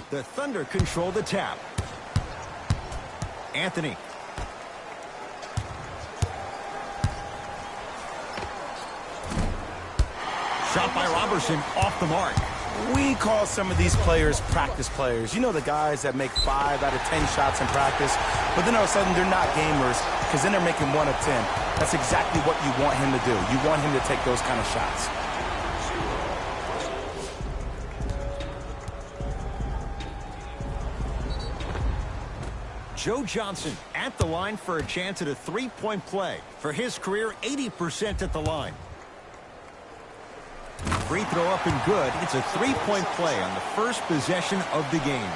The Thunder control the tap. Anthony. Shot by Robertson off the mark. We call some of these players practice players. You know, the guys that make 5 out of 10 shots in practice, but then all of a sudden they're not gamers because then they're making 1 of 10. That's exactly what you want him to do. You want him to take those kind of shots. Joe Johnson at the line for a chance at a three-point play. For his career, 80% at the line. Free throw up and good. It's a three-point play on the first possession of the game.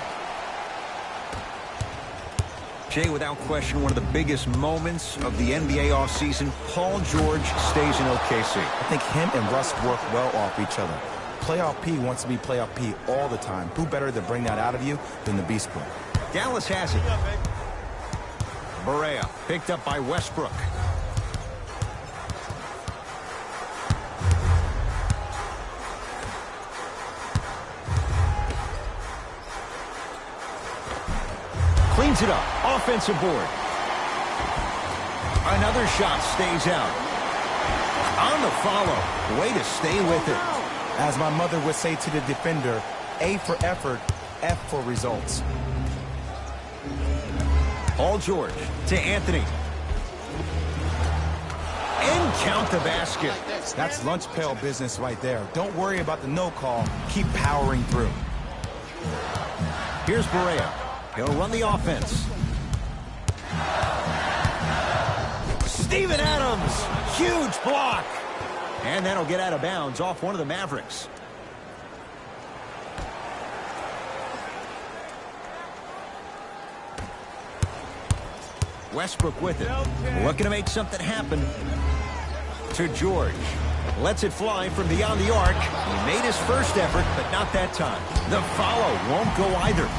Jay, without question, one of the biggest moments of the NBA offseason, Paul George stays in OKC. I think him and Russ work well off each other. Playoff P wants to be Playoff P all the time. Who better to bring that out of you than the Beast Boy? Dallas has it. Barea picked up by Westbrook. Cleans it up. Offensive board. Another shot stays out. On the follow. Way to stay with it. As my mother would say to the defender, A for effort, F for results. Paul George to Anthony. And count the basket. That's lunch pail business right there. Don't worry about the no call. Keep powering through. Here's Barea. He'll run the offense. Steven Adams. Huge block. And that'll get out of bounds off one of the Mavericks. Westbrook with it. Looking to make something happen. To George. Lets it fly from beyond the arc. He made his first effort, but not that time. The follow won't go either.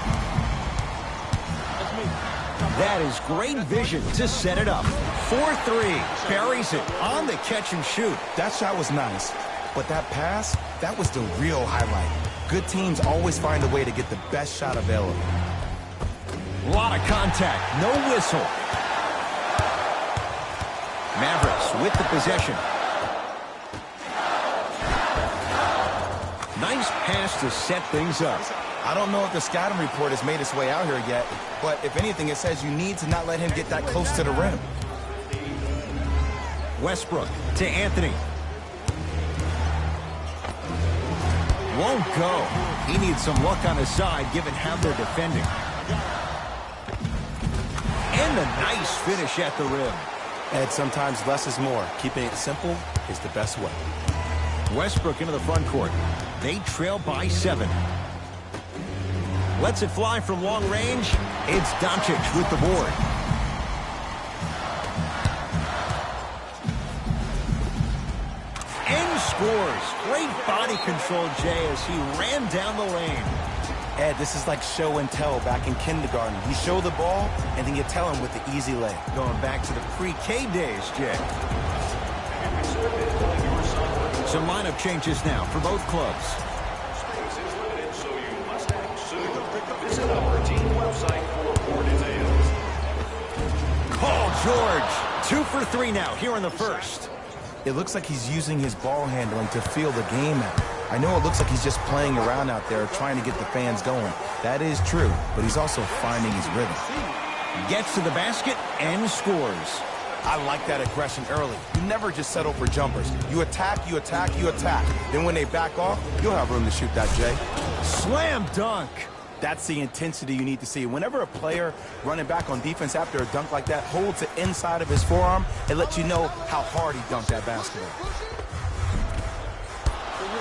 That is great vision to set it up. 4-3. Buries it on the catch and shoot. That shot was nice, but that pass, that was the real highlight. Good teams always find a way to get the best shot available. A lot of contact. No whistle. Mavericks with the possession. Nice pass to set things up. I don't know if the scouting report has made its way out here yet, but if anything, it says you need to not let him get that close to the rim. Westbrook to Anthony. Won't go. He needs some luck on his side given how they're defending. And a nice finish at the rim. And sometimes less is more. Keeping it simple is the best way. Westbrook into the front court. They trail by 7. Lets it fly from long range. It's Doncic with the board. And scores. Great body control, Jay, as he ran down the lane. Ed, this is like show and tell back in kindergarten. You show the ball, and then you tell him with the easy lay. Going back to the pre-K days, Jay. Some lineup changes now for both clubs. Space is limited, so you must act soon. Visit our team website for more details. Paul George, 2 for 3 now here in the first. It looks like he's using his ball handling to feel the game out. I know it looks like he's just playing around out there trying to get the fans going. That is true, but he's also finding his rhythm. Gets to the basket and scores. I like that aggression early. You never just settle for jumpers. You attack, you attack, you attack. Then when they back off, you'll have room to shoot that, Jay. Slam dunk. That's the intensity you need to see. Whenever a player running back on defense after a dunk like that holds the inside of his forearm, it lets you know how hard he dunked that basketball.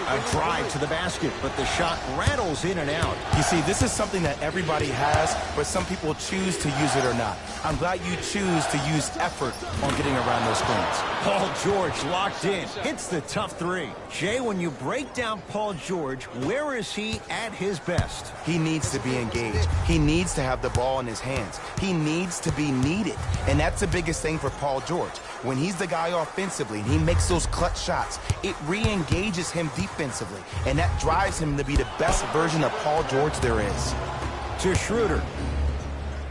A drive to the basket, but the shot rattles in and out. You see, this is something that everybody has, but some people choose to use it or not. I'm glad you choose to use effort on getting around those screens. Paul George locked in. Hits the tough 3. Jay, when you break down Paul George, where is he at his best? He needs to be engaged. He needs to have the ball in his hands. He needs to be needed. And that's the biggest thing for Paul George. When he's the guy offensively and he makes those clutch shots, it re-engages him defensively. And that drives him to be the best version of Paul George there is. to Schroeder.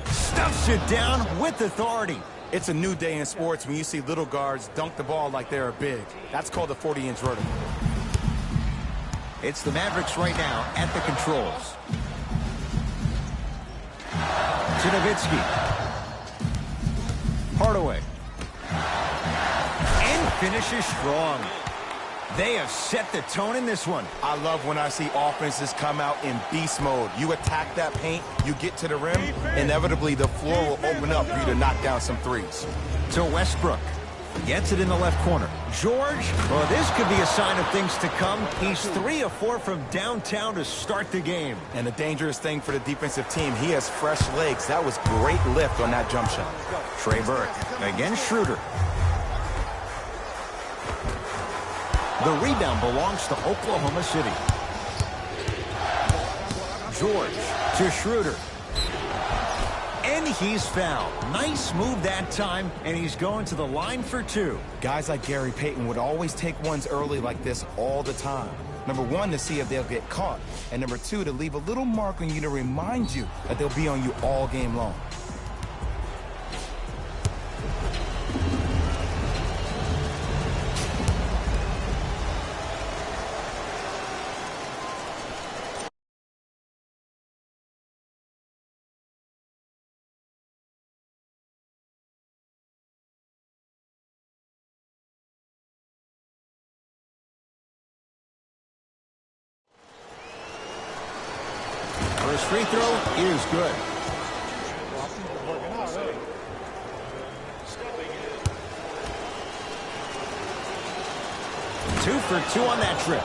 Stuffs it down with authority. It's a new day in sports when you see little guards dunk the ball like they're big. That's called a 40-inch vertical. It's the Mavericks right now at the controls. To Nowitzki. Hardaway. And finishes strong. They have set the tone in this one. I love when I see offenses come out in beast mode. You attack that paint, you get to the rim, inevitably the floor will open up for you to knock down some threes. To Westbrook. Gets it in the left corner. George, well, this could be a sign of things to come. He's 3 of 4 from downtown to start the game. And the dangerous thing for the defensive team, he has fresh legs. That was great lift on that jump shot. Trey Burke against Schroeder. The rebound belongs to Oklahoma City. George to Schroeder. And he's fouled. Nice move that time, and he's going to the line for 2. Guys like Gary Payton would always take ones early like this all the time. Number 1, to see if they'll get caught. And number 2, to leave a little mark on you to remind you that they'll be on you all game long. First free throw is good. 2 for 2 on that trip.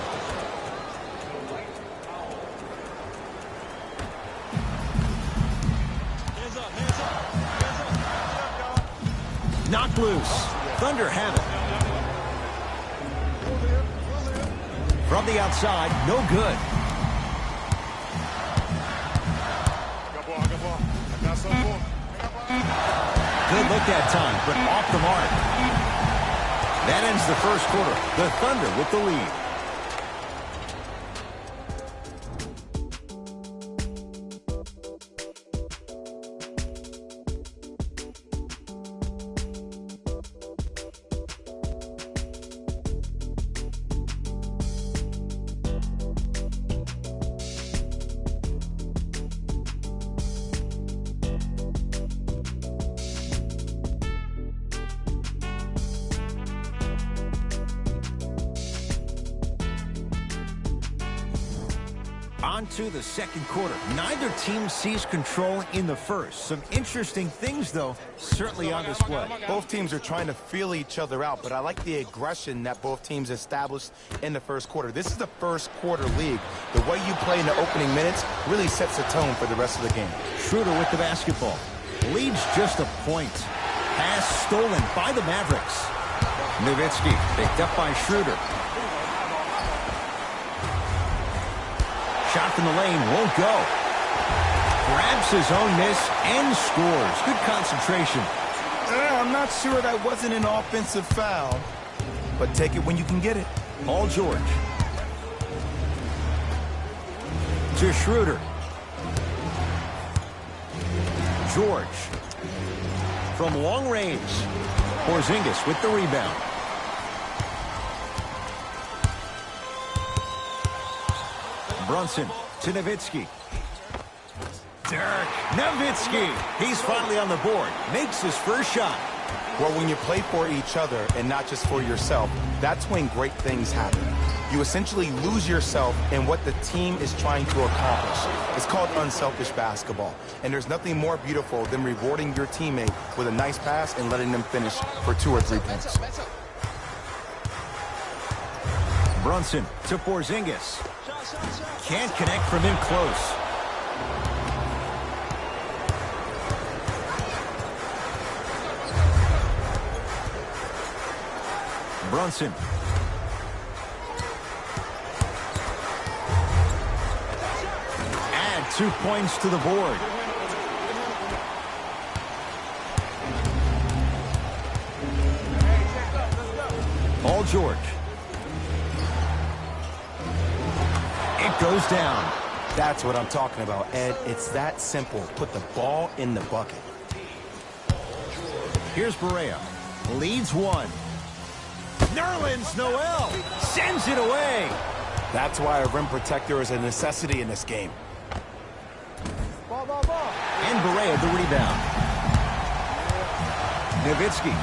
Knocked loose. Thunder have it. From the outside, no good. Good look that time, but off the mark. That ends the first quarter. The Thunder with the lead. On to the second quarter. Neither team sees control in the first. Some interesting things, though, certainly on display. Both teams are trying to feel each other out, but I like the aggression that both teams established in the first quarter. This is the first quarter league. The way you play in the opening minutes really sets the tone for the rest of the game. Schroeder with the basketball. Leads just a point. Pass stolen by the Mavericks. Nowitzki picked up by Schroeder. Shot from the lane won't go. Grabs his own miss and scores. Good concentration. I'm not sure that wasn't an offensive foul, but take it when you can get it. Paul George. To Schroeder. George. From long range. Porzingis with the rebound. Brunson to Nowitzki. Dirk Nowitzki. He's finally on the board. Makes his first shot. Well, when you play for each other and not just for yourself, that's when great things happen. You essentially lose yourself in what the team is trying to accomplish. It's called unselfish basketball. And there's nothing more beautiful than rewarding your teammate with a nice pass and letting them finish for 2 or 3 points. Brunson to Porzingis. Can't connect from in close. Brunson. Add 2 points to the board. Paul George. It goes down. That's what I'm talking about, Ed. It's that simple. Put the ball in the bucket. Here's Barea. Leads one. Nerlens Noel sends it away. That's why a rim protector is a necessity in this game. And Barea the rebound. Nowitzki.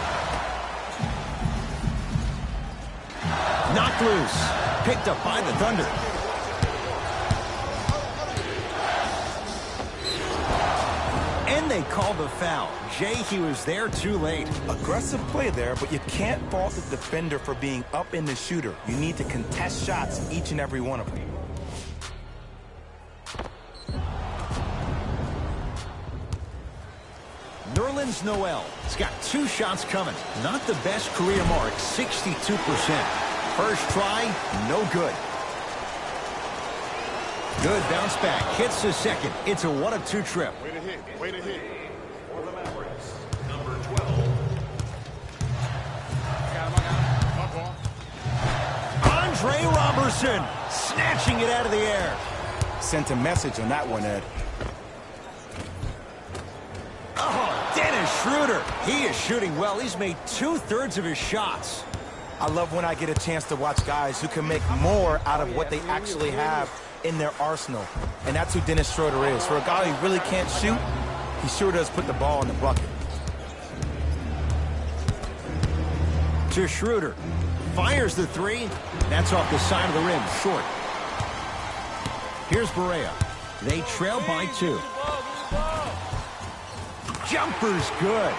Knocked loose. Picked up by the Thunder. And they called the foul. Jay, he was there too late. Aggressive play there, but you can't fault the defender for being up in the shooter. You need to contest shots, each and every one of them. Nerlens Noel has got 2 shots coming. Not the best career mark, 62%. First try, no good. Good bounce back. Hits the second. It's a 1 of 2 trip. Way to hit. Way to hit. For the Mavericks, number 12. Andre Robertson snatching it out of the air. Sent a message on that one, Ed. Oh, Dennis Schroeder. He is shooting well. He's made 2/3 of his shots. I love when I get a chance to watch guys who can make more out of what they actually have in their arsenal. And that's who Dennis Schroeder is. For a guy who really can't shoot, he sure does put the ball in the bucket. To Schroeder. Fires the 3. That's off the side of the rim. Short. Here's Barea. They trail by 2. Jumper's good.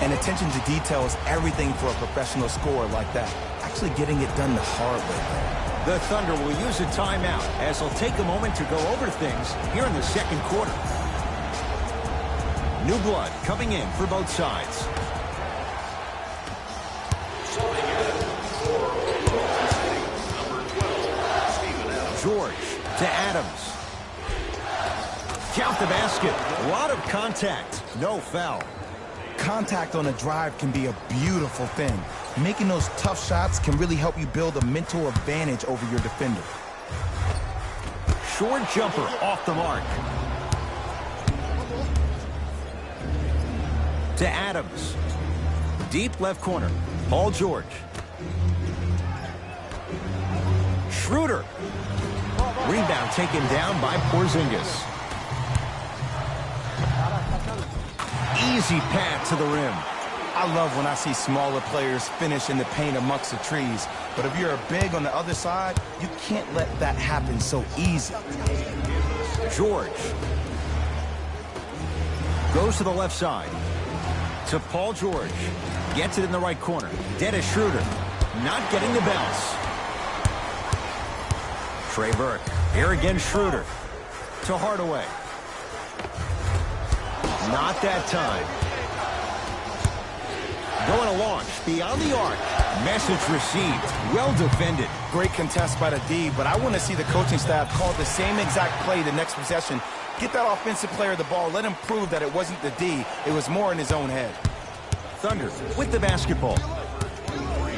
And attention to detail is everything for a professional scorer like that. Actually getting it done the hard way there. The Thunder will use a timeout as they'll take a moment to go over things here in the second quarter. New blood coming in for both sides. George to Adams. Count the basket. A lot of contact. No foul. Contact on a drive can be a beautiful thing. Making those tough shots can really help you build a mental advantage over your defender. Short jumper off the mark. To Adams. Deep left corner. Paul George. Schroeder. Rebound taken down by Porzingis. Easy path to the rim. I love when I see smaller players finish in the paint amongst the trees. But if you're a big on the other side, you can't let that happen so easy. George. Goes to the left side. To Paul George. Gets it in the right corner. Dennis Schroeder. Not getting the bounce. Trey Burke. Here again, Schroeder. To Hardaway. Not that time. Going to launch beyond the arc. Message received. Well defended. Great contest by the D, but I want to see the coaching staff call the same exact play the next possession. Get that offensive player the ball. Let him prove that it wasn't the D. It was more in his own head. Thunder with the basketball.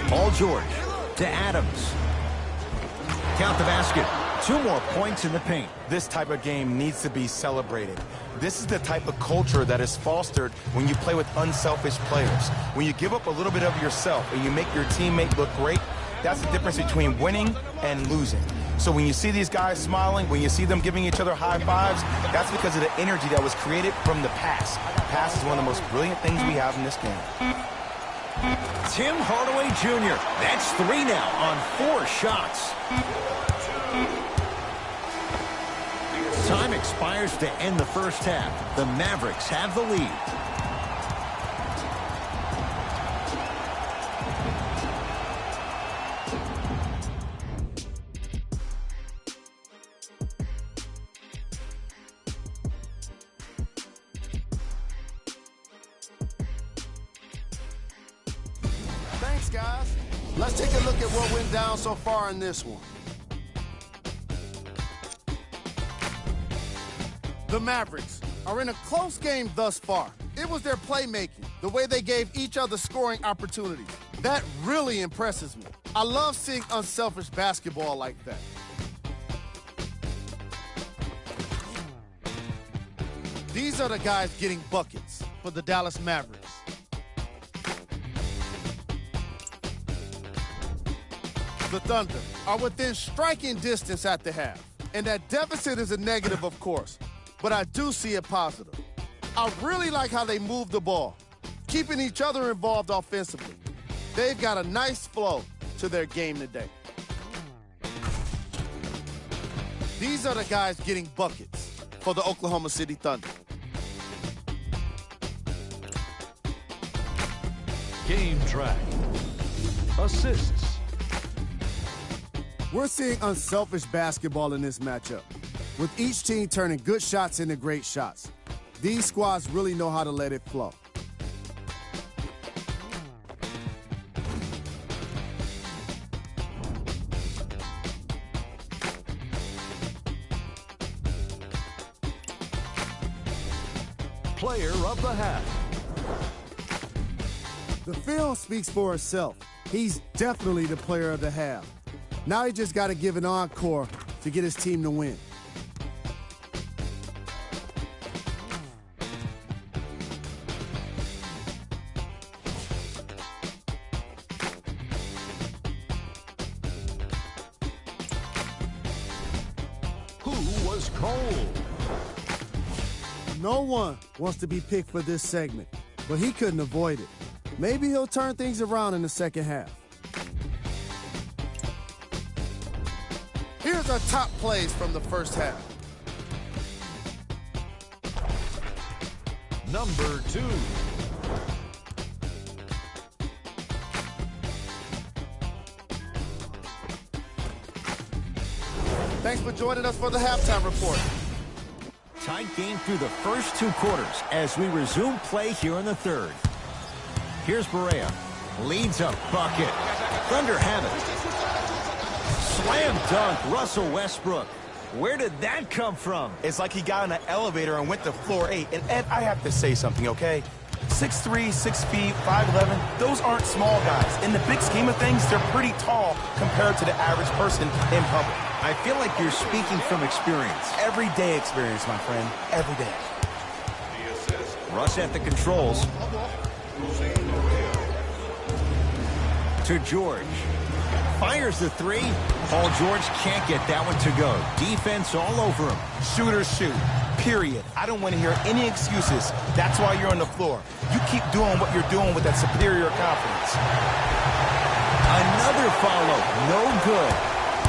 Paul George to Adams. Count the basket. 2 more points in the paint. This type of game needs to be celebrated. This is the type of culture that is fostered when you play with unselfish players. When you give up a little bit of yourself and you make your teammate look great, that's the difference between winning and losing. So when you see these guys smiling, when you see them giving each other high fives, that's because of the energy that was created from the pass. Pass is one of the most brilliant things we have in this game. Tim Hardaway Jr. That's 3 now on 4 shots. Time expires to end the first half. The Mavericks have the lead. Thanks, guys. Let's take a look at what went down so far in this one. The Mavericks are in a close game thus far. It was their playmaking, the way they gave each other scoring opportunities. That really impresses me. I love seeing unselfish basketball like that. These are the guys getting buckets for the Dallas Mavericks. The Thunder are within striking distance at the half. And that deficit is a negative, of course, but I do see it positive. I really like how they move the ball, keeping each other involved offensively. They've got a nice flow to their game today. These are the guys getting buckets for the Oklahoma City Thunder. Game track. Assists. We're seeing unselfish basketball in this matchup, with each team turning good shots into great shots. These squads really know how to let it flow. Player of the half. The film speaks for itself. He's definitely the player of the half. Now he just got to give an encore to get his team to win. Who was cold? No one wants to be picked for this segment, but he couldn't avoid it. Maybe he'll turn things around in the second half. Here's our top plays from the first half. Number 2. Thanks for joining us for the halftime report. Tight game through the first 2 quarters as we resume play here in the third. Here's Barea. Leads a bucket. Thunder have it. Slam dunk, Russell Westbrook. Where did that come from? It's like he got in an elevator and went to floor 8. And Ed, I have to say something, okay? 6'3", 6 feet, 5'11", those aren't small guys. In the big scheme of things, they're pretty tall compared to the average person in public. I feel like you're speaking from experience. Everyday experience, my friend. Every day. Russ at the controls. To George. Fires the 3. Paul George can't get that one to go. Defense all over him. Shooters shoot. Period. I don't want to hear any excuses. That's why you're on the floor. You keep doing what you're doing with that superior confidence. Another follow. No good.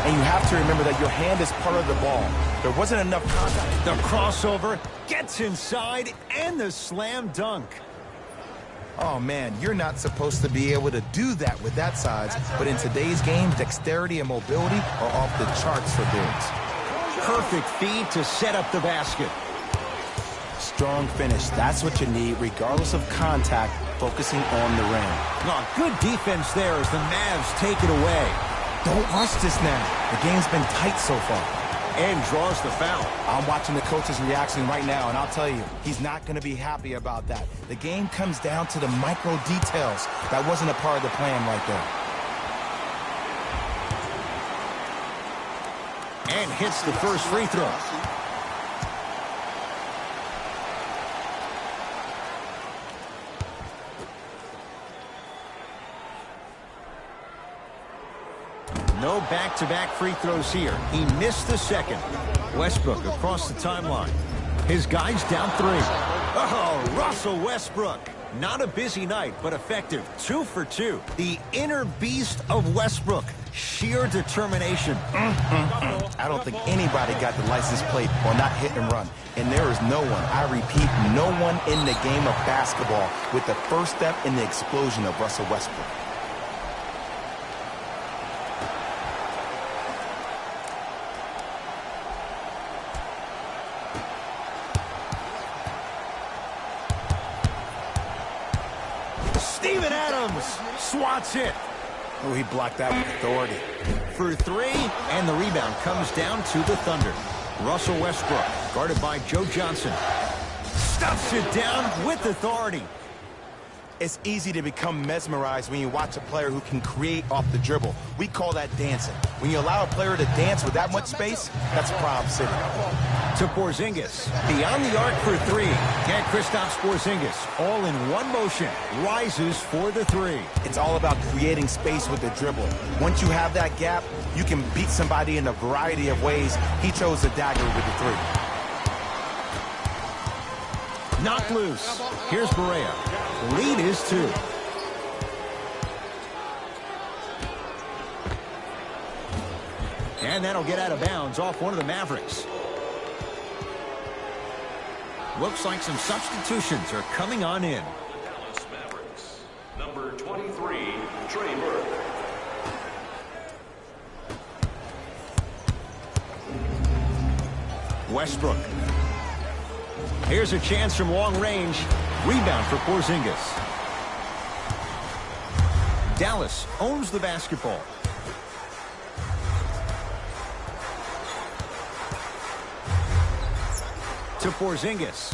And you have to remember that your hand is part of the ball. There wasn't enough contact. The crossover gets inside and the slam dunk. Oh, man, you're not supposed to be able to do that with that size. But in today's game, dexterity and mobility are off the charts for bigs. Perfect feed to set up the basket. Strong finish. That's what you need, regardless of contact, focusing on the rim. Oh, good defense there as the Mavs take it away. Don't rush this now. The game's been tight so far. And draws the foul. I'm watching the coach's reaction right now, and I'll tell you, he's not going to be happy about that. The game comes down to the micro details. That wasn't a part of the plan right there. And hits the first free throw. No back-to-back free throws here. He missed the second. Westbrook across the timeline. His guy's down 3. Oh, Russell Westbrook. Not a busy night, but effective. 2 for 2. The inner beast of Westbrook. Sheer determination. I don't think anybody got the license plate or not hit and run. And there is no one, I repeat, no one in the game of basketball with the first step in the explosion of Russell Westbrook. Steven Adams swats it. Oh, he blocked that with authority. For 3, and the rebound comes down to the Thunder. Russell Westbrook, guarded by Joe Johnson. Stuffs it down with authority. It's easy to become mesmerized when you watch a player who can create off the dribble. We call that dancing. When you allow a player to dance with that much space, that's Prob City. To Porzingis. Beyond the arc for three. And Kristaps Porzingis, all in one motion, rises for the three. It's all about creating space with the dribble. Once you have that gap, you can beat somebody in a variety of ways. He chose the dagger with the three. Knocked loose. Here's Barea. Lead is 2. And that'll get out of bounds off one of the Mavericks. Looks like some substitutions are coming on in. Dallas Mavericks. Number 23, Trey Burke. Westbrook. Here's a chance from long range. Rebound for Porzingis. Dallas owns the basketball. To Porzingis.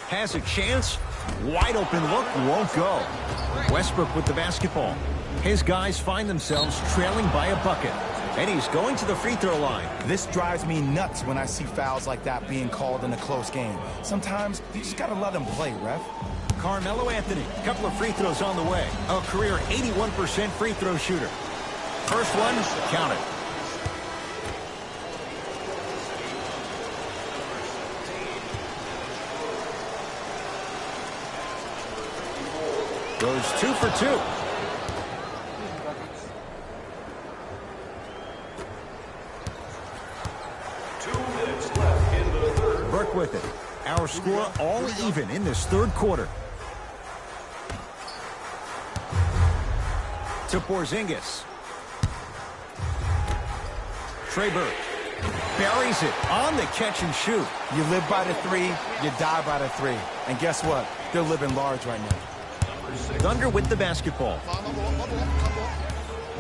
Has a chance. Wide open look. Won't go. Westbrook with the basketball. His guys find themselves trailing by a bucket. And he's going to the free throw line. This drives me nuts when I see fouls like that being called in a close game. Sometimes you just gotta let them play, ref. Carmelo Anthony, a couple of free throws on the way. A career 81% free throw shooter. First one, count it. Goes 2 for 2. Burke with it. Our score all even in this third quarter. To Porzingis. Trey Burke buries it on the catch and shoot. You live by the three, you die by the three. And guess what? They're living large right now. Thunder with the basketball.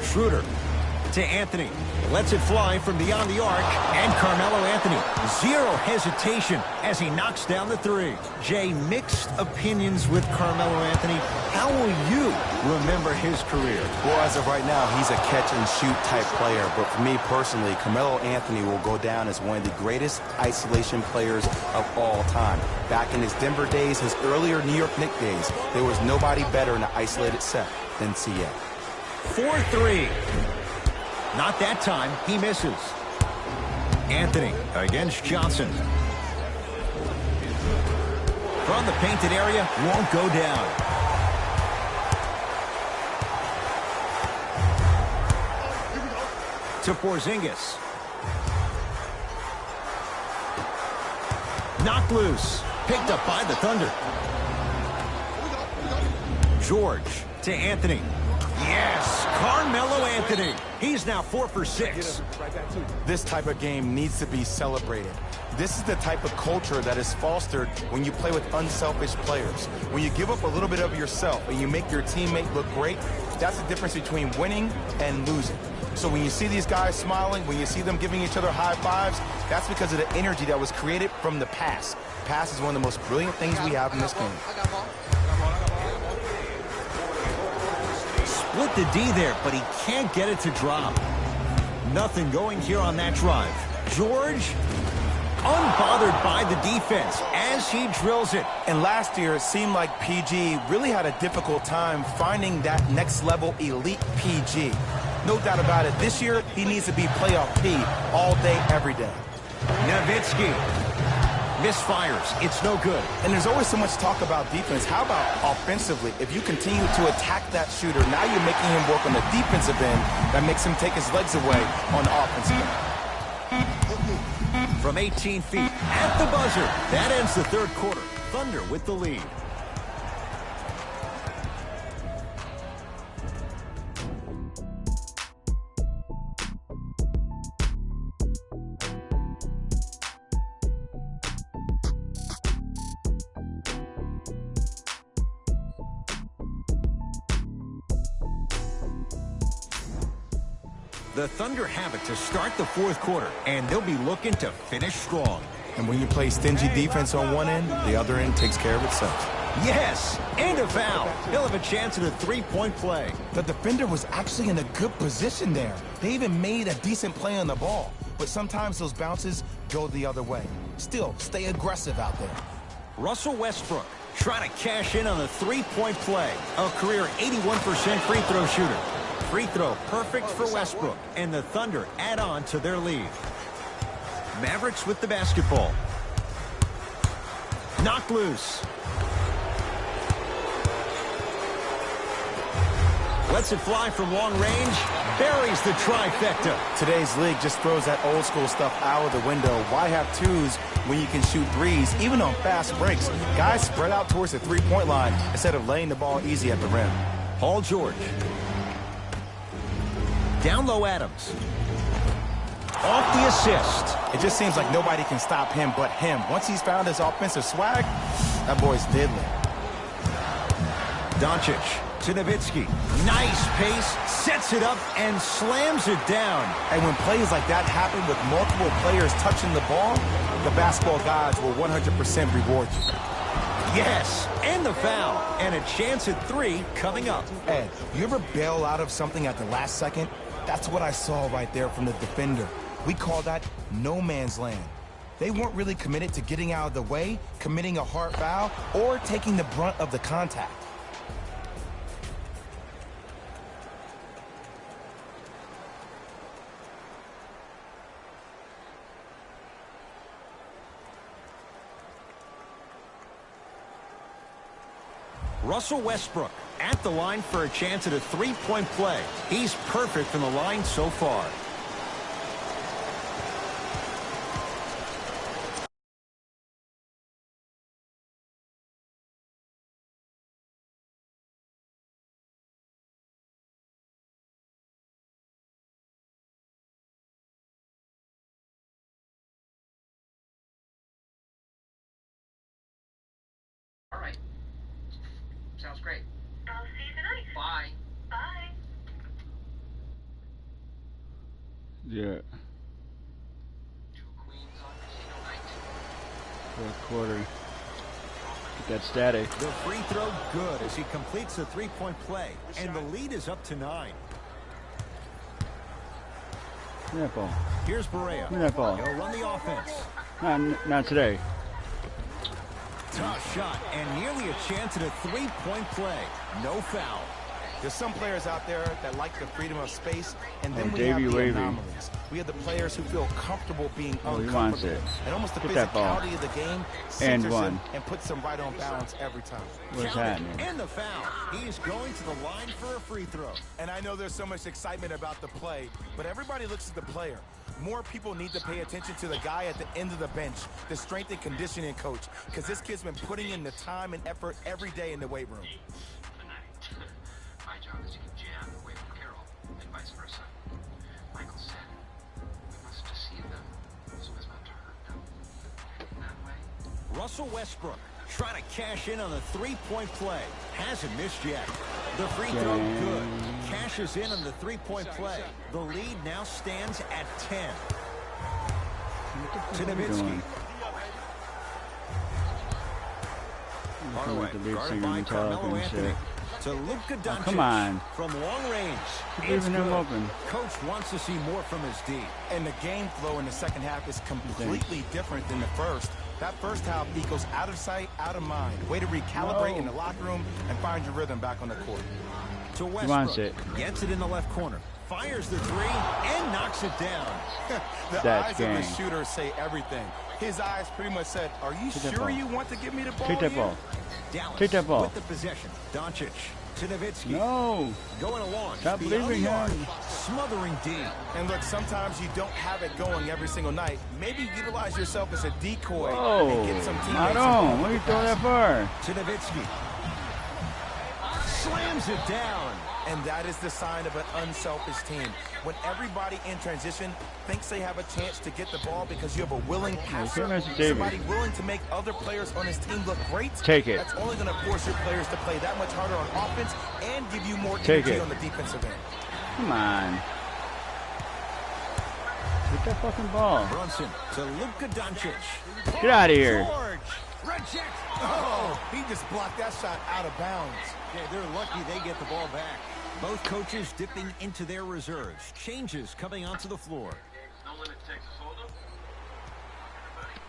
Schroeder to Anthony. Lets it fly from beyond the arc. And Carmelo Anthony. Zero hesitation as he knocks down the three. Jay, mixed opinions with Carmelo Anthony. How will you remember his career? Well, as of right now, he's a catch-and-shoot type player. But for me personally, Carmelo Anthony will go down as one of the greatest isolation players of all time. Back in his Denver days, his earlier New York Knicks days, there was nobody better in an isolated set than CA. 4-3. Not that time. He misses. Anthony against Johnson. From the painted area, won't go down. To Porzingis. Knocked loose. Picked up by the Thunder. George to Anthony. Yes, Carmelo Anthony. He's now 4 for 6. This type of game needs to be celebrated. This is the type of culture that is fostered when you play with unselfish players. When you give up a little bit of yourself and you make your teammate look great, that's the difference between winning and losing. So when you see these guys smiling, when you see them giving each other high fives, that's because of the energy that was created from the pass. Pass is one of the most brilliant things we have in this game. Split the D there, but he can't get it to drop. Nothing going here on that drive. George, unbothered by the defense as he drills it. And last year, it seemed like PG really had a difficult time finding that next level elite PG. No doubt about it. This year, he needs to be playoff P all day, every day. Nowitzki misfires. It's no good. And there's always so much talk about defense. How about offensively? If you continue to attack that shooter, now you're making him work on the defensive end. That makes him take his legs away on the offensive end. From 18 feet at the buzzer. That ends the third quarter. Thunder with the lead. The Thunder have it to start the fourth quarter, and they'll be looking to finish strong. And when you play stingy defense on one end, the other end takes care of itself. Yes, and a foul. He'll have a chance at a three-point play. The defender was actually in a good position there. They even made a decent play on the ball. But sometimes those bounces go the other way. Still, stay aggressive out there. Russell Westbrook trying to cash in on the three-point play. A career 81% free throw shooter. Free throw perfect for Westbrook, and the Thunder add on to their lead. Mavericks with the basketball. Knocked loose. Lets it fly from long range. Buries the trifecta. Today's league just throws that old school stuff out of the window. Why have twos when you can shoot threes, even on fast breaks? Guys spread out towards the three-point line instead of laying the ball easy at the rim. Paul George. Down low Adams. Off the assist. It just seems like nobody can stop him but him. Once he's found his offensive swag, that boy's diddling. Doncic to Nowitzki. Nice pace, sets it up, and slams it down. And when plays like that happen with multiple players touching the ball, the basketball gods will 100% reward you. Yes, and the foul. And a chance at three coming up. Ed, you ever bail out of something at the last second? That's what I saw right there from the defender. We call that no man's land. They weren't really committed to getting out of the way, committing a hard foul, or taking the brunt of the contact. Russell Westbrook at the line for a chance at a three-point play. He's perfect from the line so far. All right. Sounds great. I'll see you tonight. Bye. Bye. Yeah. Two queens on casino night. Fourth quarter. Get that static. The free throw good as he completes the three-point play. And the lead is up to 9. Give me that ball. Here's Barea. Give me that ball. He'll run the offense. Not today. Tough shot and nearly a chance at a three-point play. No foul. There's some players out there that like the freedom of space, and then Oh, we have Davey the Wavy. anomalies. We have the players who feel comfortable being Oh, he uncomfortable. wants it. And almost the Get that ball. physicality of the game And centers one. him and puts him right on balance every time. What's Count it. happening? And the foul. He's going to the line for a free throw. And I know there's so much excitement about the play, but everybody looks at the player. More people need to pay attention to the guy at the end of the bench, the strength and conditioning coach, because this kid's been putting in the time and effort every day in the weight room. My job is to keep Jan away from Carol, and vice versa. Michael said we must deceive them so as not to hurt them. In that way, Russell Westbrook trying to cash in on the three-point play. Hasn't missed yet. The free throw good. Cashes in on the three-point play. The lead now stands at 10. To Nowitzki. Hardaway, guarded by Carmelo Anthony. To Luka Doncic. come on. From long range. Keep It's leaving him good. open. Coach wants to see more from his D. And the game flow in the second half is completely different than the first. That first half equals out of sight, out of mind. Way to recalibrate in the locker room and find your rhythm back on the court. To wants Westbrook. it. Gets it in the left corner. Fires the three and knocks it down. The That's eyes of game. the shooter say everything. His eyes pretty much said, are you that sure ball. you want to give me the ball Take that here? ball. Dallas Take that ball. with the possession. Doncic to Nowitzki. No. Going along. Stop beyond leaving the arc. him. Smothering D. And look, sometimes you don't have it going every single night. Maybe utilize yourself as a decoy Whoa. and get some teammates Not involved on. What are you with the throwing that pass. for? To Nowitzki. Slams it down. And that is the sign of an unselfish team. When everybody in transition thinks they have a chance to get the ball because you have a willing passer, Mr. Davis. somebody willing to make other players on his team look great, Take it. that's only going to force your players to play that much harder on offense and give you more Take energy it. on the defensive end. Come on. Get that fucking ball. Brunson to Luka Doncic. Get out of here. George. Reject. Oh, he just blocked that shot out of bounds. Yeah, they're lucky they get the ball back. Both coaches dipping into their reserves. Changes coming onto the floor. no limit to Texas Hold'em. Everybody,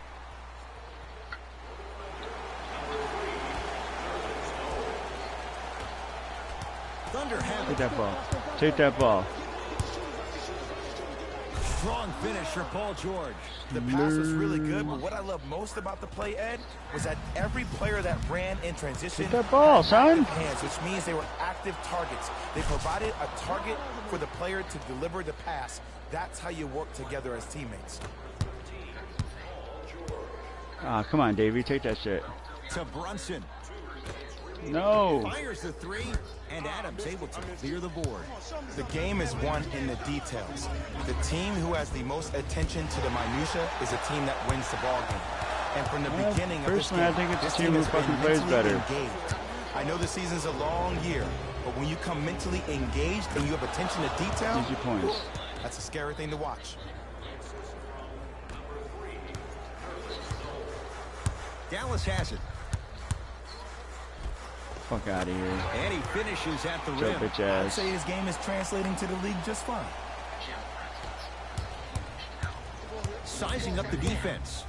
Thunder have Take it. that ball. Take that ball. Strong finisher, Paul George. The pass was really good, but what I love most about the play, Ed, was that every player that ran in transition Take that ball, had son. active hands, which means they were active targets. They provided a target for the player to deliver the pass. That's how you work together as teammates. Ah, come on, Davey. Take that shit. To Brunson. No. Fires the three, and Adams able to clear the board. The game is won in the details. The team who has the most attention to the minutia is a team that wins the ball game. And from the beginning of this personally, game, I think it's this the team who has been fucking plays mentally better. engaged. I know the season's a long year, but when you come mentally engaged and you have attention to detail, Easy points. that's a scary thing to watch. Dallas has it. Fuck out of here. And he finishes at the Joe rim. bitch I'd ass. say his game is translating to the league just fine. Sizing up the defense.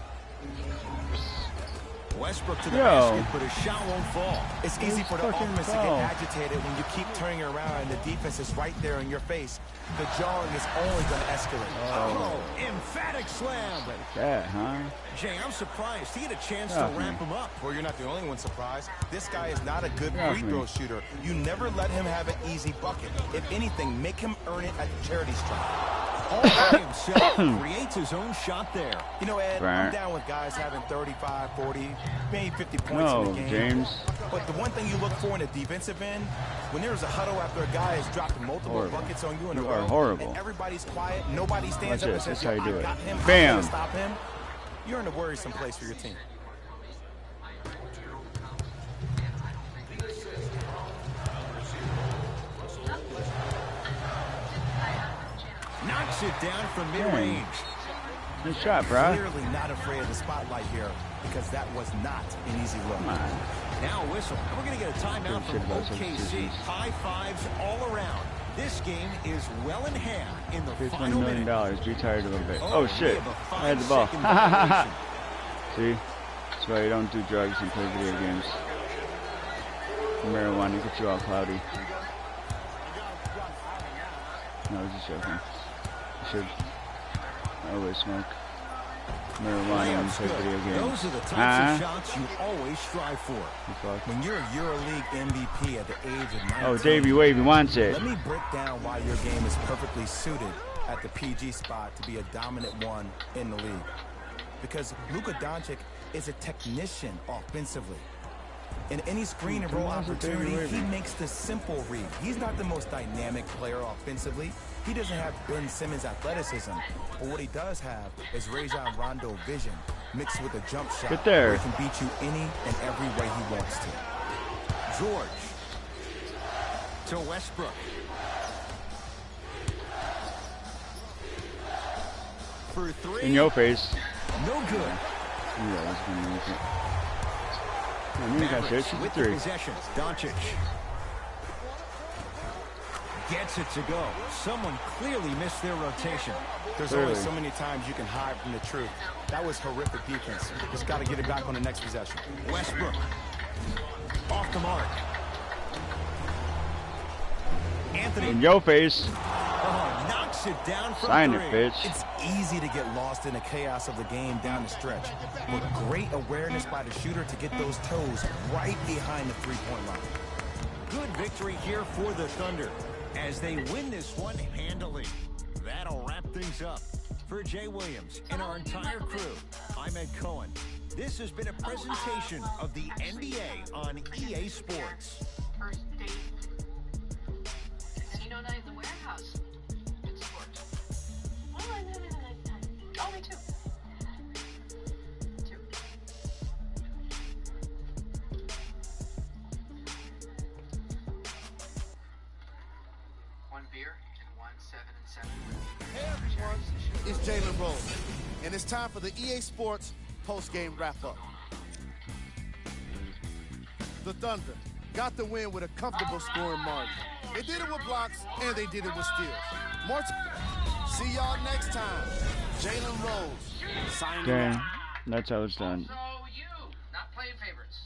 Westbrook to the Yo. basket, but his shot won't fall. It's easy for the fucking offense to foul. get agitated when you keep turning around and the defense is right there in your face. The jarring is only going to escalate. Oh, emphatic slam. That, huh? Jay, I'm surprised. He had a chance Yeah, to wrap him up. Well, you're not the only one surprised. This guy is not a good Yeah, free throw shooter. You never let him have an easy bucket. If anything, make him earn it at the charity stripe. All by himself, creates his own shot there. You know, Ed, Right. I'm down with guys having 35, 40, maybe 50 points in No, the game. James. But the one thing you look for in the defensive end, when there's a huddle after a guy has dropped multiple Horrible. buckets on you in You a are row, horrible. and everybody's quiet, nobody stands Watch up and this. says, That's how you "Yo, do I it." got him, Bam. I'm gonna stop him," you're in a worrisome place for your team. Knocks it down from mid-range. Good shot, bruh. Clearly not afraid of the spotlight here because that was not an easy look. Come on. Now a whistle. And we're going to get a timeout Shit from about some OKC. decisions. High fives all around. This game is well in hand in the Pay $20 final million. minute. Be tired a little bit. Oh, Oh, we shit. have a I had the ball. 5-second violation. See? That's why you don't do drugs and play video games. Marijuana gets you all cloudy. No, I was just joking. You should always smoke marijuana and Layups play good. video games. Those are the types Huh? of shots you always strive for. You fuck. When you're a EuroLeague MVP at the age of 19, Oh, Davey Wavy wants it. let me break down why your game is perfectly suited at the PG spot to be a dominant one in the league. Because Luka Doncic is a technician offensively. In any screen and roll How's it Davey opportunity, Wavy? he makes the simple read. He's not the most dynamic player offensively. He doesn't have Ben Simmons' athleticism. But what he does have is Rajon Rondo vision mixed with a jump shot. Get there. Where he can beat you any and every way he wants to. George to Westbrook. For three. In your face. No good. Yeah, that's gonna make it. Man, you ain't got shit. Mavericks Shoot the with the three. possession. Doncic gets it to go. Someone clearly missed their rotation. There's Clearly. only so many times you can hide from the truth. That was horrific defense. Just got to get it back on the next possession. Westbrook off the mark. Anthony In your face. knocks it down from Sign three. it, bitch. It's easy to get lost in the chaos of the game down the stretch. But great awareness by the shooter to get those toes right behind the three-point line. Good victory here for the Thunder as they win this one handily. That'll wrap things up. For Jay Williams and our entire crew, I'm Ed Cohen. This has been a presentation of the NBA on EA Sports. First date. Casino night in the warehouse. Good sport. Oh, no. Oh, me too. Two. One beer and 1, 7, and 7. Hey everyone, it's Jalen Rose, and it's time for the EA Sports post-game wrap-up. The Thunder got the win with a comfortable scoring margin. They did it with blocks, and they did it with steals. More see y'all next time. Jalen Rose, signing Dang. off. That's how it's done. So you, not playing favorites.